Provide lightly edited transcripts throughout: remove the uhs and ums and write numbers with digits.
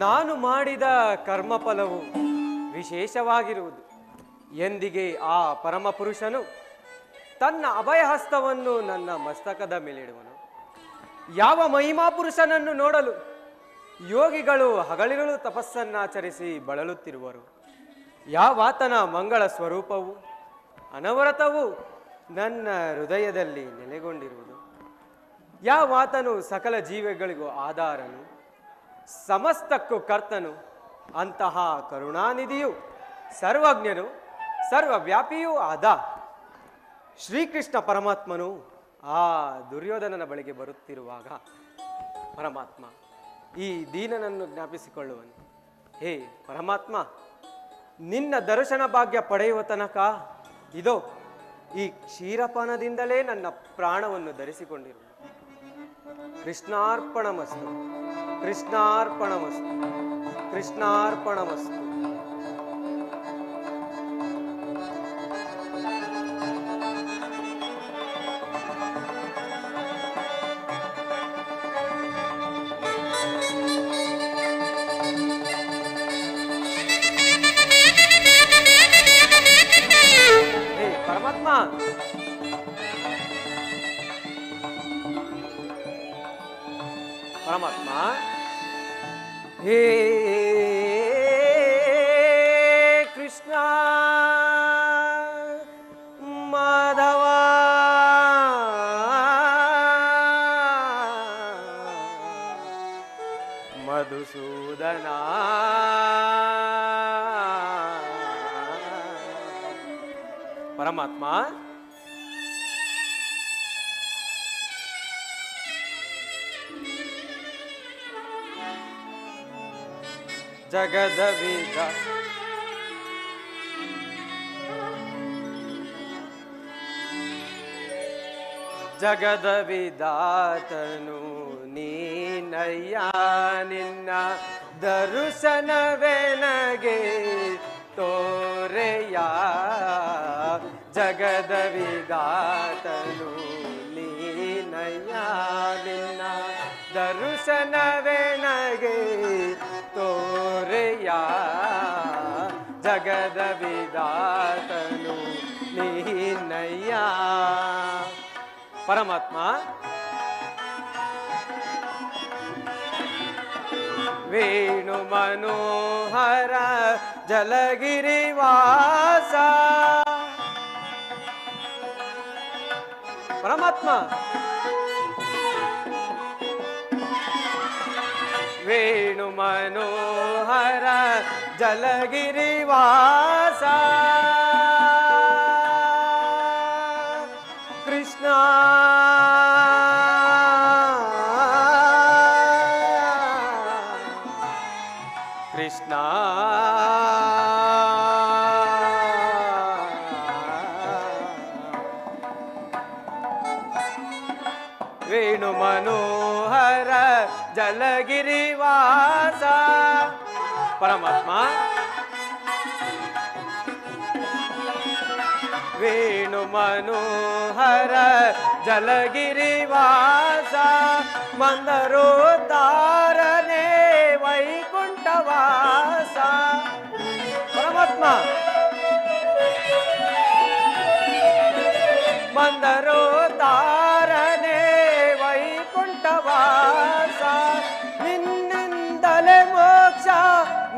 ನಾನು ಮಾಡಿದ ಕರ್ಮಫಲವು ವಿಶೇಷವಾಗಿರುವುದು. ಎಂದಿಗೆ ಆ ಪರಮಪುರುಷನು ತನ್ನ ಅಭಯಹಸ್ತವನ್ನು ನನ್ನ ಮಸ್ತಕದ ಮೇಲಿಡುವನು. ಯಾವ ಮಹಿಮಾ ಪುರುಷನನ್ನು ನೋಡಲು ಯೋಗಿಗಳು ಹಗಲಿರುಳು ತಪಸ್ಸನ್ನಾಚರಿಸಿ ಬಳಲುತ್ತಿರುವರು. ಯಾವಾತನ ಮಂಗಳ ಸ್ವರೂಪವು ಅನವರತವು ನನ್ನ ಹೃದಯದಲ್ಲಿ ನೆಲೆಗೊಂಡಿರುವುದು. ಯಾವಾತನು ಸಕಲ ಜೀವಿಗಳಿಗೂ ಆಧಾರನು, ಸಮಸ್ತಕ್ಕೂ ಕರ್ತನು, ಅಂತಹ ಕರುಣಾನಿಧಿಯು, ಸರ್ವಜ್ಞನು, ಸರ್ವವ್ಯಾಪಿಯೂ ಆದ ಶ್ರೀಕೃಷ್ಣ ಪರಮಾತ್ಮನು ಆ ದುರ್ಯೋಧನನ ಬಳಿಗೆ ಬರುತ್ತಿರುವಾಗ ಪರಮಾತ್ಮ ಈ ದೀನನನ್ನು ಜ್ಞಾಪಿಸಿಕೊಳ್ಳುವನು. ಹೇ ಪರಮಾತ್ಮ, ನಿನ್ನ ದರ್ಶನ ಭಾಗ್ಯ ಪಡೆಯುವ ತನಕ ಇದೋ ಈ ಕ್ಷೀರಪಾನದಿಂದಲೇ ನನ್ನ ಪ್ರಾಣವನ್ನು ಧರಿಸಿಕೊಂಡಿರು. ಕೃಷ್ಣಾರ್ಪಣಮಸ್ತು, ಕೃಷ್ಣಾರ್ಪಣಮಸ್ತು, ಕೃಷ್ಣಾರ್ಪಣಮಸ್ತು. ಪರಮಾತ್ಮ, ಪರಮಾತ್ಮ, ಹೇ ಕೃಷ್ಣ ಮಾಧವ, ಮಧುಸೂದನ, ಪರಮಾತ್ಮ, ಜಗದವಿದ ಜಗದವಿದಾತನು ನೀನಯ್ಯ, ನಿನ್ನ ದರ್ಶನವೆನಗೆ ತೋರೆಯ. ಜಗದವಿದಾತನು ನೀನಯ್ಯ, ನಿನ್ನ ದರ್ಶನವೆನಗೆ ತೋರೆಯ. ಜಗದವಿದಾತನು ನೀನಯ್ಯ. ಪರಮಾತ್ಮ, ವೇಣು ಮನೋಹರ ಜಲಗಿರಿವಾಸ, ಪರಮಾತ್ಮ, ವೇಣು ಮನೋಹರ ಜಲಗಿರಿವಾಸ, ಕೃಷ್ಣ ಕೃಷ್ಣ ವೇಣು ಮನೋಹರ ಜಲಗಿರಿವಾಸ. ಪರಮಾತ್ಮ, ವೇಣು ಮನೋಹರ ಜಲಗಿರಿವಾಸ, ಮಂದರೋದ್ಧಾರನೆ ವೈಕುಂಠವಾಸ. ಪರಮಾತ್ಮ, ಮಂದರೋದ್ಧಾರನೆ ವೈಕುಂಠವಾಸ, ನಿನ್ನಿಂದಲೇ ಮೋಕ್ಷ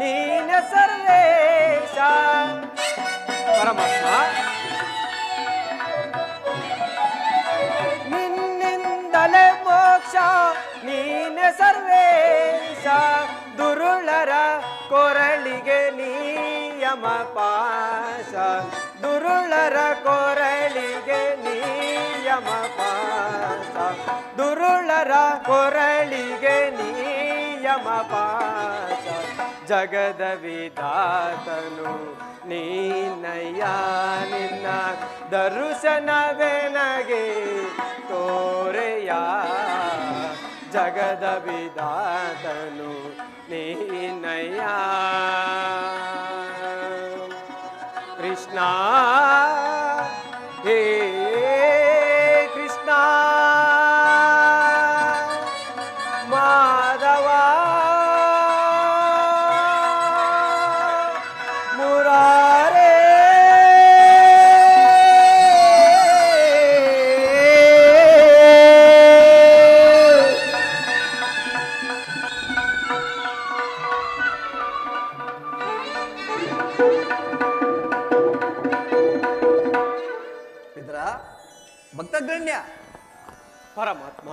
ನೀನೆ ಸರ್ವೇಶ. ಪರಮಾತ್ಮ, ನಿನ್ನಿಂದಲೇ ಮೋಕ್ಷ ನೀನೆ ಸರ್ವೇಶ. ದುರುಳರ ಕೊರಳಿಗೆ ನಿಯಮ ಪಾಶ, ದುರುಳರ ಕೊರಳಿಗೆ ನಿಯಮ ಪಾಶ, ದುರುಳರ ಕೊರಳಿಗೆ ನಿಯಮ ಪಾಶ. ಜಗದ ವಿಧಾತನು ನೀನಯ್ಯ, ನಿನ್ನ ದರ್ಶನವೆನಗೆ ತೋರೆಯ. ಜಗದ ವಿಧಾತನು ನೀನಯ್ಯ. ಕೃಷ್ಣ, ಹೇ ಕೃಷ್ಣ ಮಾಧವ, ಹಿರಣ್ಯ. ಪರಮಾತ್ಮ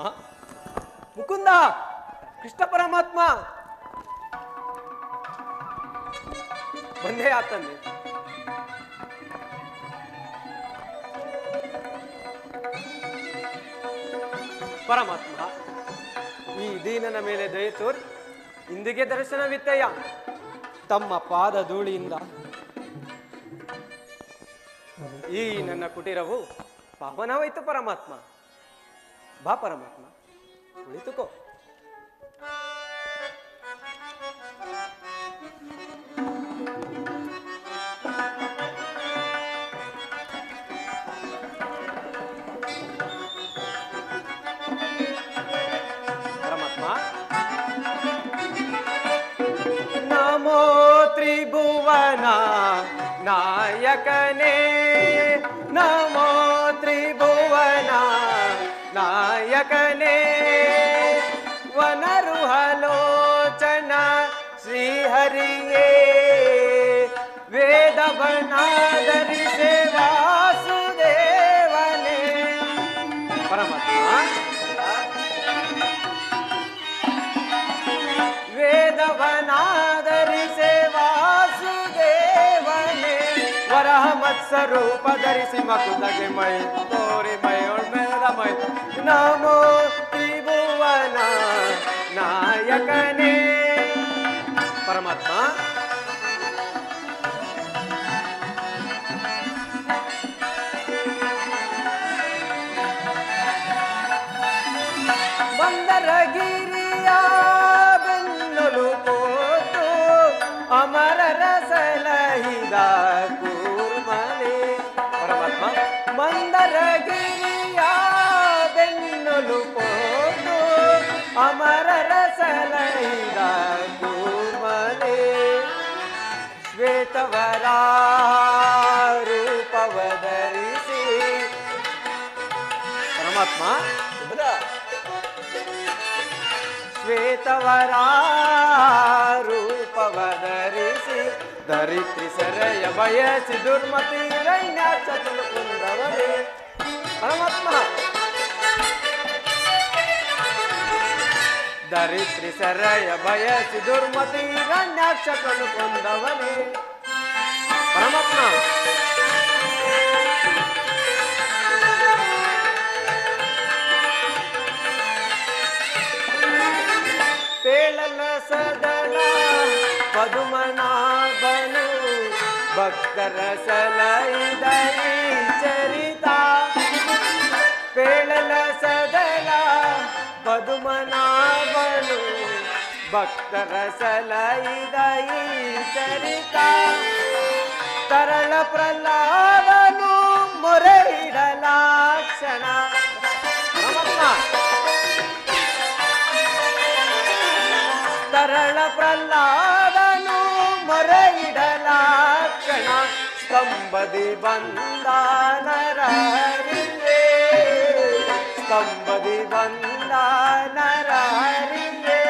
ಮುಕುಂದ, ಕೃಷ್ಣ ಪರಮಾತ್ಮ ಬಂದೇ ಆತನ್ನೇ. ಪರಮಾತ್ಮ ಈ ದೀನನ ಮೇಲೆ ದಯೆ ತೋರಿ ಇಂದಿಗೆ ದರ್ಶನವಿತ್ತಯ್ಯ. ತಮ್ಮ ಪಾದ ಧೂಳಿಯಿಂದ ಈ ನನ್ನ ಕುಟೀರವು ಪಾವನವಾಯಿತು ಪರಮಾತ್ಮ. ಬಾ ಪರಮಾತ್ಮ, ಕುಳಿತುಕೋ. ನಮೋ ತ್ರಿಭುವನ ನಾಯಕನೇ, ನಮೋ ತ್ರಿಭುವನ ನಾಯಕನೇ, ವನರುಹಲೋಚನ ಶ್ರೀಹರಿಯೇ, ವೇದವನಾದರಿಸೆ ವಾಸುದೇವನೇ. ಪರಮಾತ್ಮ ವೇದವನಾದರಿಸೆ ವಾಸುದೇವನೇ, ವರಹ ಮತ್ಸರೂಪ ಧರಿಸಿ ಮಕುದಗೆ ಮೈ ತೋರಿ ಮೈಯೊಳ್ಮೇದ ಮೈ. ನಮೋ ತ್ರಿಭುವನ ನಾಯಕನೇ. ಪರಮಾತ್ಮ ಬಂದರಗಿರಿಯ ಬೆನ್ನಲು ಕೋತು ಅಮರರ ಸಲಹಿದ ಕೂರ್ಮಲೆ. ಪರಮಾತ್ಮ ಮಂದರಗಿರಿಯ ಬೆನ್ನಲು ಕೋತು ಅಮರರ ಸಲಹಿದ ಕೂರ್ಮಲೆ, ಶ್ವೇತವರ ರೂಪವಧರಿಸಿ. ಪರಮಾತ್ಮ ಶ್ವೇತವರ ರೂಪವಧರಿಸಿ, ಧರಿತ್ರಿ ಸೆರೆಯ ಬಯಸಿ ದುರ್ಮತಿ ಹಿರಣ್ಯಾಕ್ಷ ಕುಂದವರೇ. ಪರಮಾತ್ಮ ಧರಿತ್ರಿ ಸೆರೆಯ ಬಯಸಿ ದುರ್ಮತಿ ಹಿರಣ್ಯಾಕ್ಷ ಕೊಂದವರೇ. ಪರಮಾತ್ಮ ಪೇಳಲ ಸದನ ಪದುಮನಾಭನು ಭಕ್ತರ ಸಲಹಿದ ಈ ಚರಿತ. ಪೇಳಲ ಸದನ ಪದುಮನಾಭನು ಭಕ್ತರ ಸಲಹಿದ ಈ ಚರಿತ. ತರಳ ಪ್ರಹ್ಲಾದನು ಮೊರೆ ಇಡಲಾಕ್ಷಣ. ತರಳ ಪ್ರಹ್ಲಾದನು ಮೊರೆ ಇಡಲಾಕ್ಷಣ, ಸ್ತಂಭದಿ ಬಂದ ನರಹರಿಯೇ, ಸ್ತಂಭದಿ ಬಂದ ನರಹರಿಯೇ.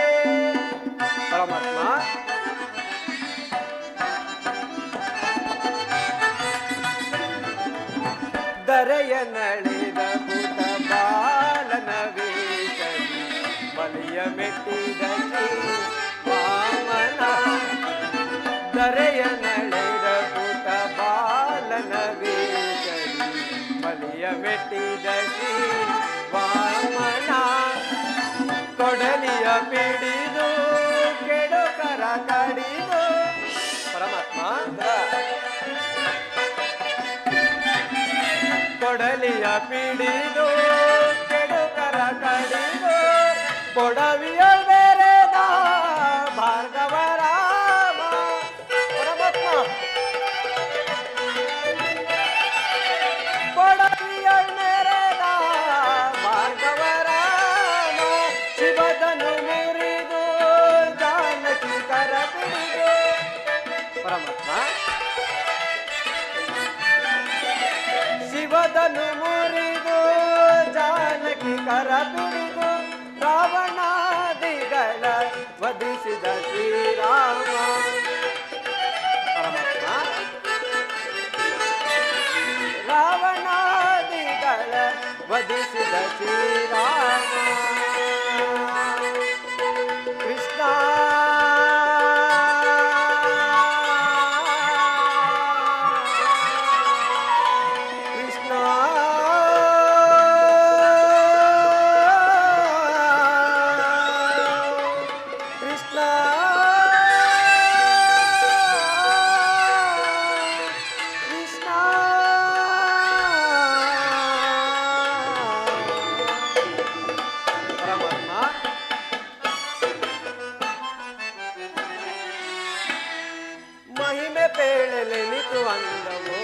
ಪರಮಾತ್ಮ ದರೆಯ ನಳಿದ ಪುಟ ಬಾಲನ ವೇಷದಿ ಬಲಿಯ ಮೆಟ್ಟಿದ ವಾಮನ. ದರೆಯ ನಳಿದ ಪುಟ ಬಾಲನ ವೇಷದಿ ಬಲಿಯ ಮೆಟ್ಟಿದ ವಾಮನ. ಕೊಡಲಿಯ ಪಿಡಿದು ಕೆಡುಕರ ಕಡಿದು. ಪರಮಾತ್ಮ ಕೊಡಲಿಯ ಪಿಡಿದು ಕೆಡುಕರ ಕಡಿದು, ಕೊಡವಿಯ ಬೆರೆದ ಭಾರ್ಗವರಾಮ. ಪರಮಾತ್ಮ ಕೊಡವಿಯ ಮೆರೆದ ಭಾರ್ಗವರಾಮ, ಶಿವದನು ಮುರಿದು ಜಾನಕಿ ಕರ ಪಿಡಿದು. ಪರಮಾತ್ಮ ಶಿವದನು ಮುರಿದು ಜಾನಕಿ ಕರ ಪಿಡಿದು, ರಾವಣಾದಿಗಳ ವಧಿಸಿದ ಶ್ರೀರಾಮ. ಪರಮಾತ್ಮ ರಾವಣಾದಿಗಳ ವಧಿಸಿದ ವಧಿಸಿದ ಶ್ರೀರಾಮ ಕೃಷ್ಣ ಕೃಷ್ಣ ಕೃಷ್ಣ ಮಹಿಮೆ ಪೇಳಲೆನಿತು ಅಂದವೋ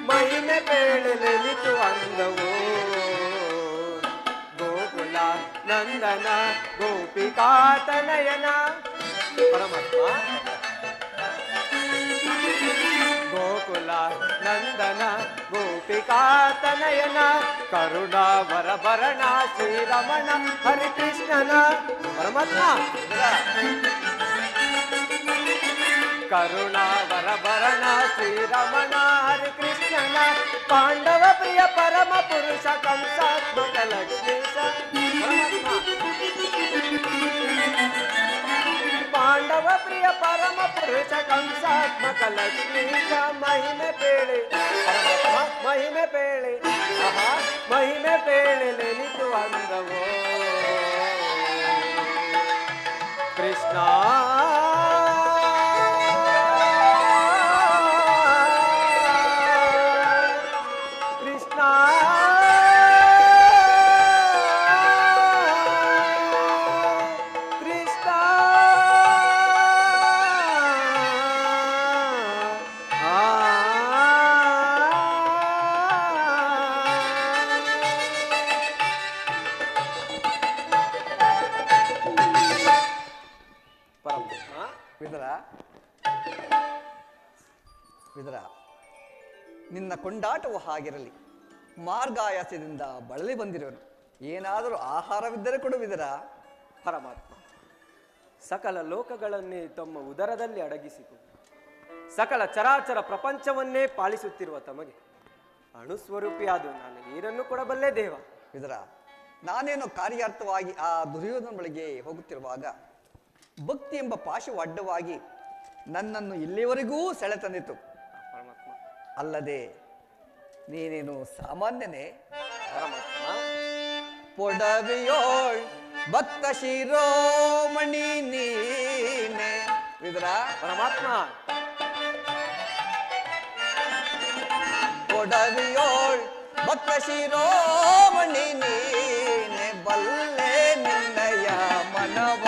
ಮಹಿಮೆ ಪೇಳಲೆನಿತು ಅಂದವೋ ಗೋಕುಲ ನಂದನ ಗೋಪಿಕಾತನಯನ ಪರಮಾತ್ಮ ಗೋಕುಲ ನಂದನ ಗೋಪಿಕಾತನಯನ ಕರುಣಾವರಭರಣ ಶ್ರೀರಮಣ ಹರಿಕೃಷ್ಣನ ಪರಮಾತ್ಮ ಕರುಣಾವರಭರಣ ಶ್ರೀರಮಣ ಹರಿಕೃಷ್ಣನ ಪಾಂಡವ ಪ್ರಿಯ ಪರಮ ಪುರುಷ ಕಂಸಾತ್ಮಕ ಲಕ್ಷ್ಮೀಶ ಪಾಂಡವ ಪ್ರಿಯ ಪರಮ ಪುರುಷ ಕಂಸಾತ್ಮಕ ಲಕ್ಷ್ಮೀಶ ಮಹಿಮೆ ಪೇಳೆ ಪರಮಾತ್ಮ ಮಹಿಮೆ ಪೇಳೆ ಮಹಿಮೆ ಪೇಳೆಲೆನಿತು ಅಂದವೋ ಕೃಷ್ಣ ವಿದುರ, ನಿನ್ನ ಕೊಂಡಾಟವು ಹಾಗಿರಲಿ. ಮಾರ್ಗಾಯಾಸದಿಂದ ಬಳಲಿ ಬಂದಿರುವನು. ಏನಾದರೂ ಆಹಾರವಿದ್ದರೆ ಕೊಡು ವಿದುರ. ಪರಮಾತ್ಮ ಸಕಲ ಲೋಕಗಳನ್ನೇ ತಮ್ಮ ಉದರದಲ್ಲಿ ಅಡಗಿಸಿಕೊಂಡು ಸಕಲ ಚರಾಚರ ಪ್ರಪಂಚವನ್ನೇ ಪಾಲಿಸುತ್ತಿರುವ ತಮಗೆ ಅಣುಸ್ವರೂಪಿಯಾದ ನಾನು ನೀರನ್ನು ಕೊಡಬಲ್ಲೆ ದೇವ. ವಿದುರ, ನಾನೇನು ಕಾರ್ಯಾರ್ಥವಾಗಿ ಆ ದುರ್ಯೋಧನ ಬಳಿಗೆ ಹೋಗುತ್ತಿರುವಾಗ ಭಕ್ತಿ ಎಂಬ ಪಾಶವು ಅಡ್ಡವಾಗಿ ನನ್ನನ್ನು ಇಲ್ಲಿವರೆಗೂ ಸೆಳೆತಂದಿತು. ಅಲ್ಲದೆ ನೀನೇನು ಸಾಮಾನ್ಯನೇ? ಪೊಡವಿಯೋಳ್ ಭಕ್ತ ಶಿರೋಮಣಿ ನೀನೆ ವಿದುರ. ಪರಮಾತ್ಮ ಪೊಡವಿಯೋಳ್ ಭಕ್ತ ಶಿರೋಮಣಿ ನೀನೆ ಬಲ್ಲೆ ನಿನ್ನಯ ಮನವ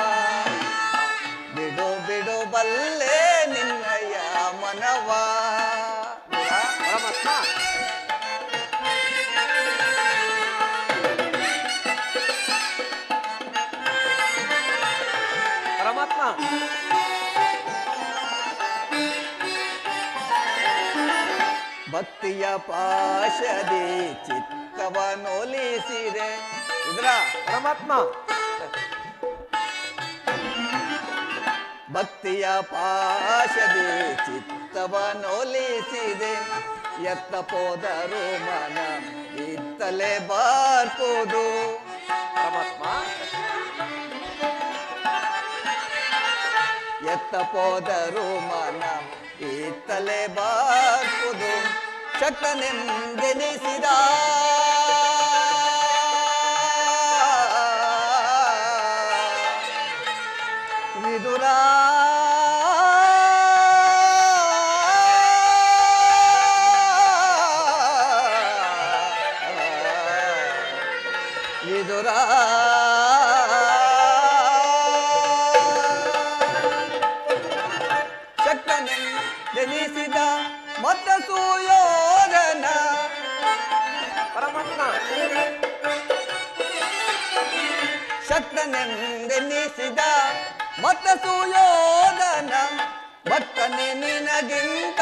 ಬಿಡು ಬಿಡು ಬಲ್ಲೆ ನಿನ್ನಯ ಮನವ. ಪರಮಾತ್ಮ ಪರಮಾತ್ಮ ಭಕ್ತಿಯ ಪಾಶದಿ ಚಿತ್ತವನೊಲಿಸಿದೆ ವಿದುರ. ಪರಮಾತ್ಮ ಭಕ್ತಿಯ ಪಾಶದಿ ಚಿತ್ತವನೊಲಿಸಿದೆ ಎತ್ತ ಪೋದರು ಮನ ಇತ್ತಲೇ ಬಾರ್ಪೋದು. ಪರಮಾತ್ಮ ಎತ್ತ ಪೋದರು ಮನ ಇತ್ತಲೇ ಬಾರ್ಪುದು ಶಕ್ತನೆಂದೆನಿಸಿದ ವಿದುರ. ವಿದುರ ಶಕ್ತನೆಂದೆನಿಸಿದ ಮತ್ತ ಸುಯೋಧನ. ಪರಮಾತ್ಮ ಶಕ್ತನೆಂದೆನಿಸಿದ ಮತ್ತ ಸುಯೋಧನ ಭಕ್ತನೆ ನಿನಗಿಂತ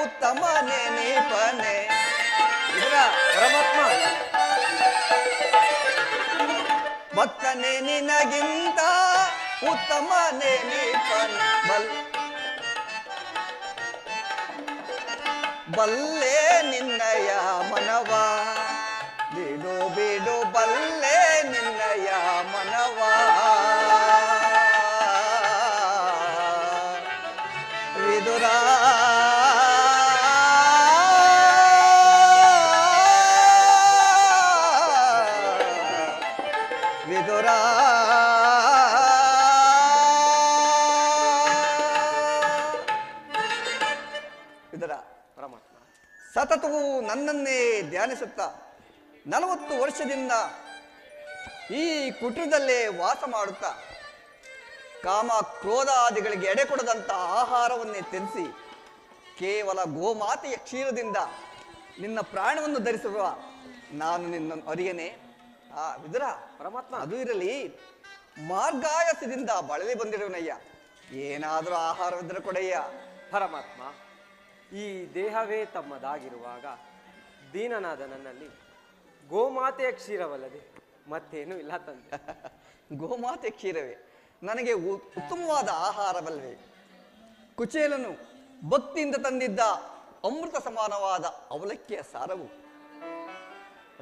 ಉತ್ತಮನೆ ನೀಪನೆ. ಪರಮಾತ್ಮ ಭಕ್ತನೆ ನಿನಗಿಂತ ಉತ್ತಮನೆ ನೀಪನೆ ಬಲ್ಲೆ ನಿನ್ನಯ ಮನವ ಎಂದು ಬಿಡು ಬಲ್ಲೆ ನಿನ್ನಯ ಮನವ ವಿದುರ ವಿದುರ ವಿದುರ ಪರಮಾತ್ಮ ಸತತವೂ ನನ್ನನ್ನೇ ಧ್ಯಾನಿಸುತ್ತಾ 40 ವರ್ಷದಿಂದ ಈ ಕುಟೀರದಲ್ಲೇ ವಾಸ ಮಾಡುತ್ತಾ ಕಾಮ ಕ್ರೋಧಾದಿಗಳಿಗೆ ಎಡೆ ಕೊಡದಂಥ ಆಹಾರವನ್ನೇ ತ್ಯಜಿಸಿ ಕೇವಲ ಗೋಮಾತೆಯ ಕ್ಷೀರದಿಂದ ನಿನ್ನ ಪ್ರಾಣವನ್ನು ಧರಿಸುವ ನಾನು ನಿನ್ನ ಅರಿಯನೆ ವಿದುರ ಪರಮಾತ್ಮ ಅದು ಇರಲಿ, ಮಾರ್ಗಾಯಸದಿಂದ ಬಳಲಿ ಬಂದಿರುವನಯ್ಯ, ಏನಾದರೂ ಆಹಾರವಿದ್ದರೆ ಕೊಡಯ್ಯ. ಪರಮಾತ್ಮ, ಈ ದೇಹವೇ ತಮ್ಮದಾಗಿರುವಾಗ ದೀನನಾದ ನನ್ನಲ್ಲಿ ಗೋಮಾತೆಯ ಕ್ಷೀರವಲ್ಲದೆ ಮತ್ತೇನೂ ಇಲ್ಲ ತಂದೆ. ಗೋಮಾತೆ ಕ್ಷೀರವೇ ನನಗೆ ಉತ್ತಮವಾದ ಆಹಾರವಲ್ಲವೇ? ಕುಚೇಲನು ಭಕ್ತಿಯಿಂದ ತಂದಿದ್ದ ಅಮೃತ ಸಮಾನವಾದ ಅವಲಕ್ಕಿಯ ಸಾರವು,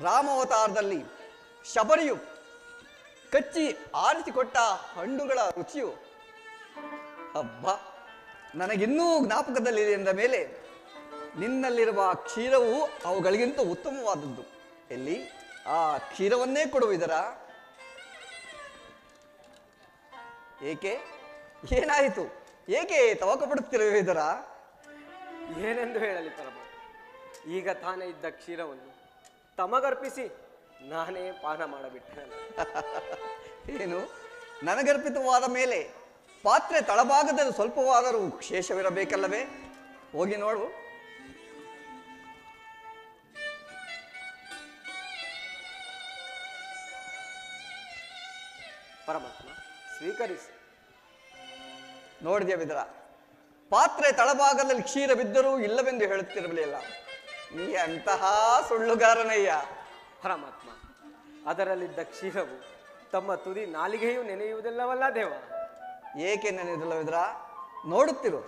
ರಾಮಾವತಾರದಲ್ಲಿ ಶಬರಿಯು ಕಚ್ಚಿ ಆರಿಸಿಕೊಟ್ಟ ಹಣ್ಣುಗಳ ರುಚಿಯು, ಹಬ್ಬ ನನಗಿನ್ನೂ ಜ್ಞಾಪಕದಲ್ಲಿದೆ ಎಂದ ಮೇಲೆ ನಿನ್ನಲ್ಲಿರುವ ಕ್ಷೀರವು ಅವುಗಳಿಗಿಂತ ಉತ್ತಮವಾದದ್ದು. ಎಲ್ಲಿ ಆ ಕ್ಷೀರವನ್ನೇ ಕೊಡುವುದರ? ಏಕೆ, ಏನಾಯಿತು? ಏಕೆ ತವಕ ಪಡುತ್ತಿರುವುದರ? ಏನೆಂದು ಹೇಳಲಿ ಪರಮಾತ್ಮ, ಈಗ ತಾನೇ ಇದ್ದ ಕ್ಷೀರವನ್ನು ತಮಗರ್ಪಿಸಿ ನಾನೇ ಪಾನ ಮಾಡಬಿಟ್ಟೆ. ಏನು, ನನಗರ್ಪಿತವಾದ ಮೇಲೆ ಪಾತ್ರೆ ತಳಭಾಗದಲ್ಲಿ ಸ್ವಲ್ಪವಾದರೂ ಶೇಷವಿರಬೇಕಲ್ಲವೇ? ಹೋಗಿ ನೋಡು. ಪರಮಾತ್ಮ ಸ್ವೀಕರಿಸಿ. ನೋಡಿದ್ಯಾ ವಿದುರ, ಪಾತ್ರೆ ತಳಭಾಗದಲ್ಲಿ ಕ್ಷೀರ ಬಿದ್ದರೂ ಇಲ್ಲವೆಂದು ಹೇಳುತ್ತಿರಲಿಲ್ಲ. ನೀ ಅಂತಹ ಸುಳ್ಳುಗಾರನಯ್ಯ. ಪರಮಾತ್ಮ, ಅದರಲ್ಲಿದ್ದ ಕ್ಷೀರವು ತಮ್ಮ ತುದಿ ನಾಲಿಗೆಯೂ ನೆನೆಯುವುದಿಲ್ಲವಲ್ಲ ದೇವ? ಏಕೆ ನೆನೆಯುವುದಿಲ್ಲ ವಿದುರ? ನೋಡುತ್ತಿರು.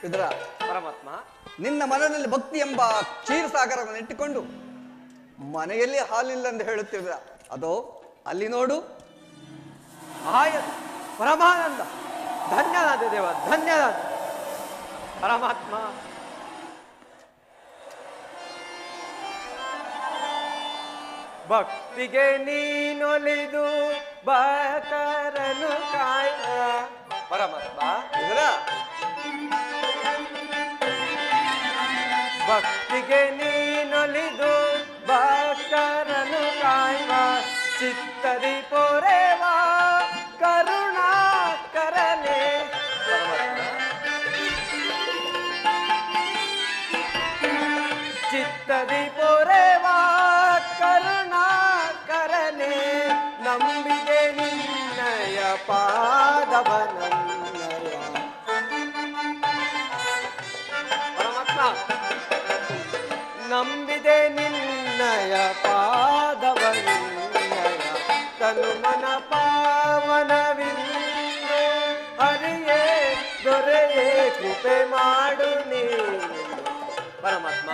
ವಿದುರ, ಪರಮಾತ್ಮ, ನಿನ್ನ ಮನದಲ್ಲಿ ಭಕ್ತಿ ಎಂಬ ಕ್ಷೀರಸಾಗರವನ್ನು ಇಟ್ಟುಕೊಂಡು ಮನೆಯಲ್ಲಿ ಹಾಲಿಲ್ಲ ಎಂದು ಹೇಳುತ್ತಿರುವುದ? ಅದೋ ಅಲ್ಲಿ ನೋಡು. ಪರಮಾನಂದ, ಧನ್ಯನಾದ ದೇವ, ಧನ್ಯನಾದ ಪರಮಾತ್ಮ. ಭಕ್ತಿಗೆ ನೀನೊಲಿದು ಭಕ್ತರನ್ನು ಕಾಯ್ದ ಪರಮಾತ್ಮ. ವಿದುರ, ಭಕ್ತಿಗೆ ನೀನೊಲಿದು ಭಕ್ತರನ್ನು ಕಾಯುವ ಚಿತ್ತದಿ ಪೊರೆವ ಕರುಣಾಕರನೆ. ಚಿತ್ತದಿ ಪೊರೆವ ಕರುಣಾಕರನೆ, ನಂಬಿದೆ ನಿನ್ನಯ ಪಾದವನನ್ನಯ. ಪರಮಾತ್ಮ, ನಂಬಿದೆ ನಿನ್ನಯ ಪಾದವನ್ನಯ, ತನು ಮನ ಪಾವನವಿಂದು ಹರಿಯೇ ದೊರೆಯೇ ಕೃಪೆ ಮಾಡು ನೀನು. ಪರಮಾತ್ಮ,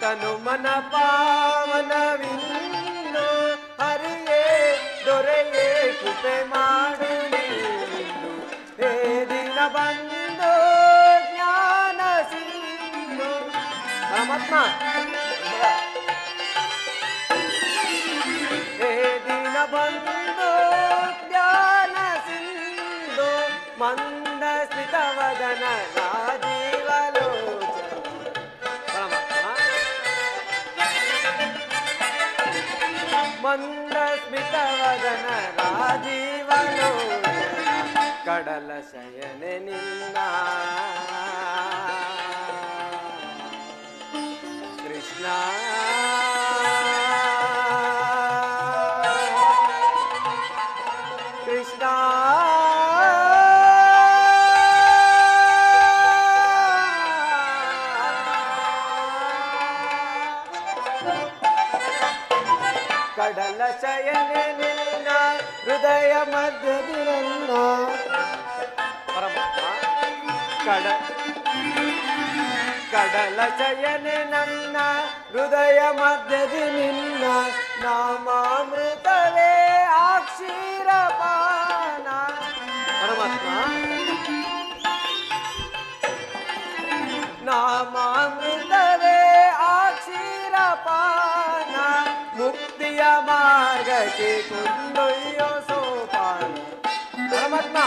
ತನು ಮನ ಪಾವನವಿಂದು ಹರಿಯೇ ದೊರೆಯೇ ಕೃಪೆ ಮಾಡು ನೀನು. ಹೇ ದಿನ ಬಂದು ಜ್ಞಾನ ಸಿಂಧು. ಪರಮಾತ್ಮ, ಹೇ ದಿನ ಬಂದು ಜ್ಞಾನ ಸಿಂಧು, ಮಂದ ಸ್ಮಿತವದನ ರಾಜೀವಲೋಚನ. ಪರಮಾತ್ಮ, ಮಂದ ಸ್ಮಿತವದನ ರಾಜೀವಲೋಚನ, ಕಡಲ ಶಯನೆ ನಿನ್ನ ಕೃಷ್ಣ ಕೃಷ್ಣ ಕಡಲ ಶಯನೆ ನಿನ್ನ ಹೃದಯ ಮಧ್ಯದಿರನ್ನ ಪರಮಾತ್ಮ ಕಡಲ ಶಯನೆ ನನ್ನ ಹೃದಯ ಮಧ್ಯದಿ ನಿನ್ನ ನಾಮಾಮೃತವೇ ಅಕ್ಷೀರಪಾನ ಪರಮಾತ್ಮ ನಾಮಾಮೃತವೇ ಅಕ್ಷೀರಪಾನ ಮುಕ್ತಿಯ ಮಾರ್ಗಕ್ಕೆ ಕೊಂಡೊಯ್ಯೋ ಸೋಪಾನ ಪರಮಾತ್ಮ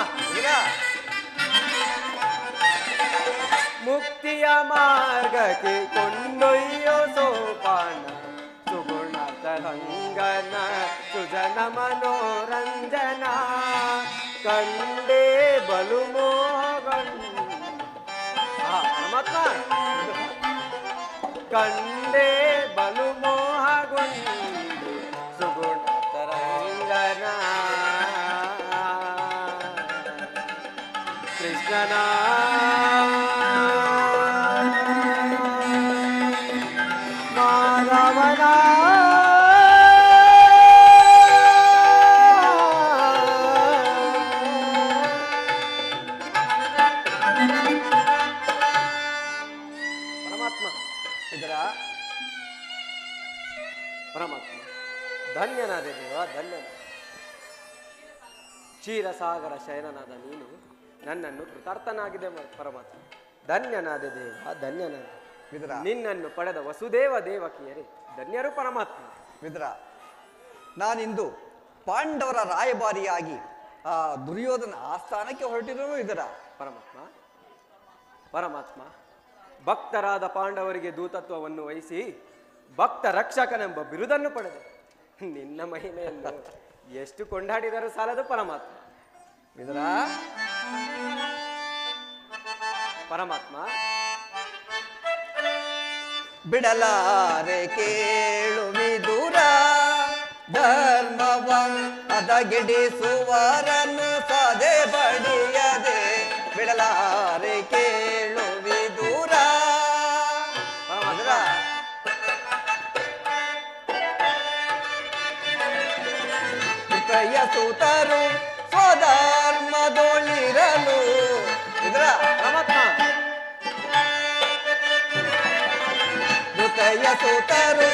ಮುಕ್ತಿಯ ಮಾರ್ಗಕ್ಕೆ ಕೊಂಡೊಯ್ಯೋ ಸೋಪಾನ ಸುಗುಣ ತರಂಗನ ಸುಜನ ಮನೋರಂಜನ ಕಂಡೇ ಬಲು ಮೋಹಗೊಂಡು ಪರಮಾತ್ಮ ಕಂಡೇ ಬಲು ಮೋಹಗೊಂಡು ಸುಗುಣ ತರಂಗನ ಕೃಷ್ಣನ ಮಾಧವನ ಪರಮಾತ್ಮ ಧನ್ಯನಾದೆ ದೇವ ಧನ್ಯನಾದ ಕ್ಷೀರಸಾಗರ ಶಯನನಾದ ನೀನು ನನ್ನನ್ನು ಕೃತಾರ್ಥನಾಗಿದೆ ಪರಮಾತ್ಮ ಧನ್ಯನಾದೆ ದೇವ ಧನ್ಯನಾದೆ ವಿದುರ ನಿನ್ನನ್ನು ಪಡೆದ ವಸುದೇವ ದೇವಕಿಯರೇ ಧನ್ಯರು ಪರಮಾತ್ಮ ವಿದುರ ನಾನಿಂದು ಪಾಂಡವರ ರಾಯಭಾರಿಯಾಗಿ ಆ ದುರ್ಯೋಧನ ಆಸ್ಥಾನಕ್ಕೆ ಹೊರಟಿರುವ ವಿದುರ ಪರಮಾತ್ಮ ಪರಮಾತ್ಮ ಭಕ್ತರಾದ ಪಾಂಡವರಿಗೆ ದೂತತ್ವವನ್ನು ವಹಿಸಿ ಭಕ್ತ ರಕ್ಷಕನೆಂಬ ಬಿರುದನ್ನು ಪಡೆದೆ ನಿನ್ನ ಮಹಿಮೆಯನ್ನು ಎಷ್ಟು ಕೊಂಡಾಡಿದರೂ ಸಾಲದು ಪರಮಾತ್ಮ ವಿದುರ ಪರಮಾತ್ಮ ಬಿಡಲಾರೆ ಕೇಳು ವಿದುರ ಧರ್ಮವಂ ಹದಗೆಡಿಸುವರನ್ನು ಸದೆ ಬಡಿಯದೆ ಬಿಡಲಾರೆ ಕೇಳು ವಿದುರ ಸೂತರು ಸ್ವಧರ್ಮದೊಳಿರಲು ವಿದುರ ಪರಮಾತ್ಮ ಸೂತರು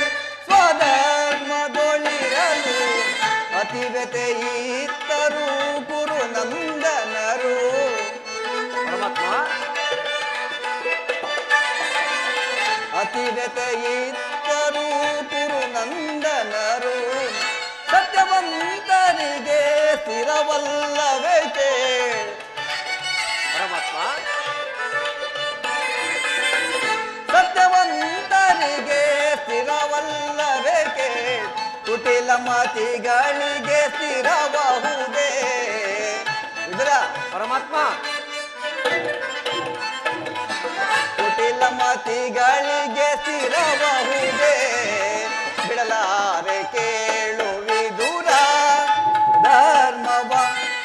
ಸ್ವಧರ್ಮದೊಳಿರಲು ಅತಿವ್ಯತೆಯಿತ್ತರು ಗುರು ನಂದನರು ಪರಮಾತ್ಮ ಅತಿವ್ಯತೆಯಿತ್ತರು ಗುರು ನಂದನರು ಸತ್ಯವಂತರಿಗೆ ಸ್ಥಿರವಲ್ಲವೇ ಪರಮಾತ್ಮ ಸತ್ಯವಂತರಿಗೆ ಸ್ಥಿರವಲ್ಲವೇ ಕುಟಿಲ ಮತಿಗಳಿಗೆ ಸ್ಥಿರಬಹುದೇ ವಿದುರ ಪರಮಾತ್ಮ ಕುಟಿಲ ಮತಿಗಳಿಗೆ ಸ್ಥಿರಬಹುದೇ ಬಿಡಲಾರೆ ಕೇಳು ವಿದುರ ಧರ್ಮವ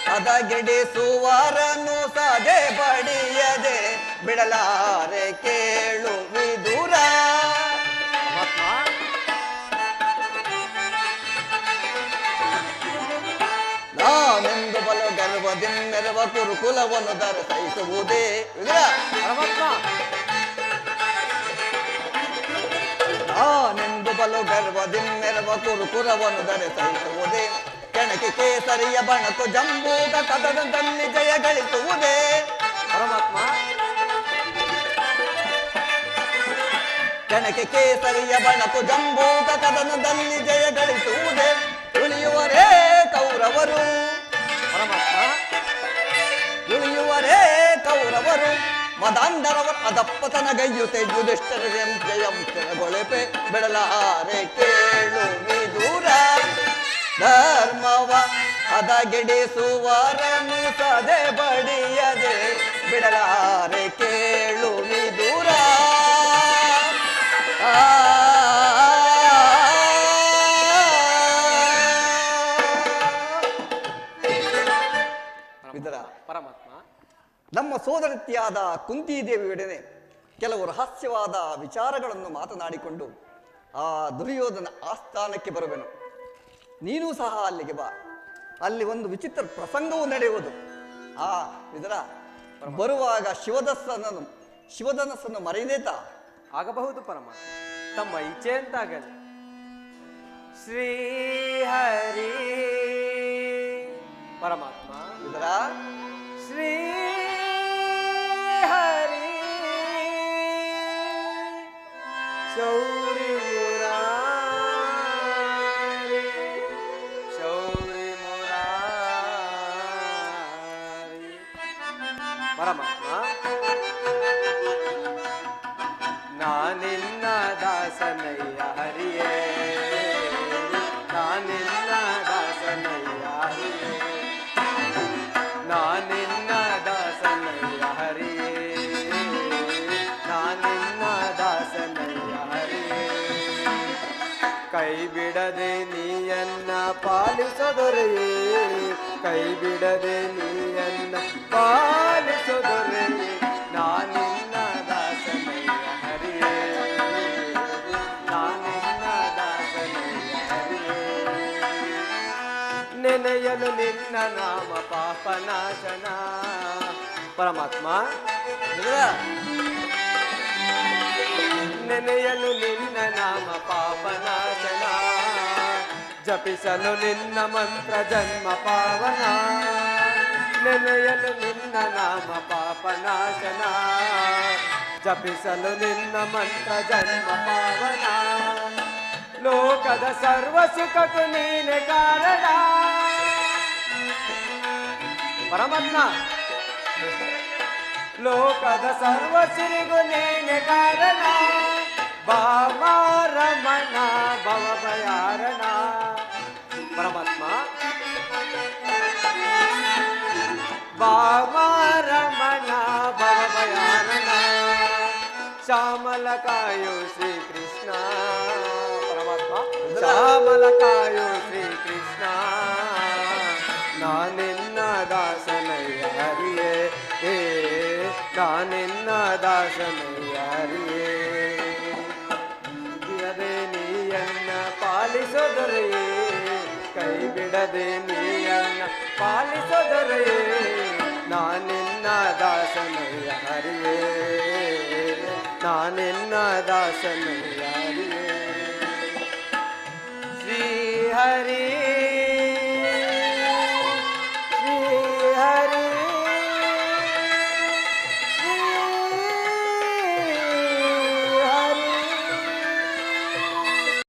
ಹದಗೆಡಿಸುವರನ್ನು ಸದೆ ಬಡಿಯದೆ ಬಿಡಲಾರೆ ಕೇಳು ವಿದುರ ನಾನೆಂದು ಬಲು ಗರ್ವದಿಂದೆರವ ಕುರುಕುಲವನ್ನು ಧರಿಸುವುದೇ ವಿದುರ ಪರಮಾತ್ಮ ನಾನೆಂದು ಬಲು ಗರ್ವದಿಂದೆರವ ಕುರುಕುಲವನ್ನು ಧರಿಸುವುದೇ ಕೆಣಕಿ ಕೇಸರಿಯ ಬಣಕು ಜಂಬೂಗ ಕದನದಲ್ಲಿ ಜಯ ಗಳಿಸುವುದೇ ಪರಮಾತ್ಮ ಕೆಣಕಿ ಕೇಸರಿಯ ಬಣಕು ಜಂಬೂಗ ಕದನದಲ್ಲಿ ಜಯ ಗಳಿಸುವುದೇ ಉಳಿಯುವರೇ ಕೌರವರು ಪರಮಾತ್ಮ ಉಳಿಯುವರೇ ಕೌರವರು ಮದಾಂಧರವ ಅದಪ್ಪತನಗೈಯುತೆ ಯುಧಿಷ್ಠರ ಜಯಂ ಕೆಳಗೊಳೆಪೆ ಬಿಡಲಾರೆ ಕೇಳು ವಿದುರ ಧರ್ಮವ ಹದಗೆಡಿಸುವರನ್ನು ಸದೆ ಬಡಿಯದೆ ಬಿಡಲಾರೆ ಕೇಳು ವಿದುರ ಆ ಪರಮಾತ್ಮ. ನಮ್ಮ ಸೋದರತಿಯಾದ ಕುಂತಿದೇವಿಯೊಡನೆ ಕೆಲವು ರಹಸ್ಯವಾದ ವಿಚಾರಗಳನ್ನು ಮಾತನಾಡಿಕೊಂಡು ಆ ದುರ್ಯೋಧನ ಆಸ್ಥಾನಕ್ಕೆ ಬರುವೆನು. ನೀನೂ ಸಹ ಅಲ್ಲಿಗೆ ಬಾ. ಅಲ್ಲಿ ಒಂದು ವಿಚಿತ್ರ ಪ್ರಸಂಗವು ನಡೆಯುವುದು. ಆ ಇದರ ಬರುವಾಗ ಶಿವಧನಸ್ಸನ್ನು ಮರೆಯದೇತ ಆಗಬಹುದು ಪರಮಾತ್ಮ, ತಮ್ಮ ಇಚ್ಛೆ ಅಂತಾಗಲಿ. ಶ್ರೀಹರಿ ಪರಮಾತ್ಮ ಇದರ ಶ್ರೀ ಹರಿ ಶೌರಿ ಮುರಾರಿ ಶೌರಿ ಮುರಾರಿ ಪರಮಾತ್ಮ, ನಾನಿನ್ನ ದಾಸನಯ್ಯ ಹರಿಯೇ, ನಾನಿನ್ನ ದಾಸನಯ್ಯ ಹರಿಯೇ, ನಾನಿನ್ನ ದಾಸನಯ್ಯ ಹರಿಯೇ, ನಾನಿನ್ನ ದಾಸನಯ್ಯ ಹರಿಯೇ. ಕೈ ಬಿಡದೆ ನೀಯನ್ನ ಪಾಲಿಸೊದೊರೆಯೇ, ಕೈ ಬಿಡದೆ ನೀಯನ್ನ ಪಾಲಿಸೊದೊರೆಯೇ, ನಾನಿನ್ನ ದಾಸನಯ್ಯ ಹರಿಯೇ, ನಾನಿನ್ನ ದಾಸನಯ್ಯ ಹರಿಯೇ. ನೆನೆಯಲು ನಿನ್ನ ನಾಮ ಪಾಪನಾಶನ ಪರಮಾತ್ಮ, ನೆನೆಯಲು ನಿನ್ನ ನಾಮ ಪಾಪನಾಶನ, ಜಪಿಸಲು ನಿನ್ನ ಮಂತ್ರ ಜನ್ಮ ಪಾವನ, ನೆನೆಯಲು ನಿನ್ನ ನಾಮ ಪಾಪನಾಶನ, ಜಪಿಸಲು ನಿನ್ನ ಮಂತ್ರ ಜನ್ಮ ಪಾವನ. ಲೋಕದ ಸರ್ವ ಸುಖಕ್ಕೂ ನೀನೆ ಕಾರಣ ಪರಮಾತ್ಮ, ಲೋಕದ ಸರ್ವ ಸಿರಿಗೂ ನೀನೆ ಕಾರಣ. ಬಾಮಾರಮಣ ಭವಭಯಾರಣ ಪರಮಾತ್ಮ, ಬಾಮಾರಮಣ ಭವಭಯಾರಣ. ಶ್ಯಾಮಲಕಾಯು ಶ್ರೀಕೃಷ್ಣ ಪರಮಾತ್ಮ, ಶ್ಯಾಮಲಕಾಯು ಶ್ರೀಕೃಷ್ಣ, ನಾನಿನ್ನ ದಾಸನಯ್ಯ ಹರಿಯೇ, ನಾನಿನ್ನ ದಾಸನಯ್ಯ ಹರಿಯೇ. ಬಿಡದೆ ನೀಯನ್ನ ಪಾಲಿಸೊದೊರೆಯೇ, ಕೈ ಬಿಡದೆ ನೀಯನ್ನ ಪಾಲಿಸೊದೊರೆಯೇ, ನಾನಿನ್ನ ದಾಸನಯ್ಯ ಹರಿಯೇ, ನಾನಿನ್ನ ದಾಸನಯ್ಯ ಹರಿಯೇ. ಶ್ರೀ ಹರಿ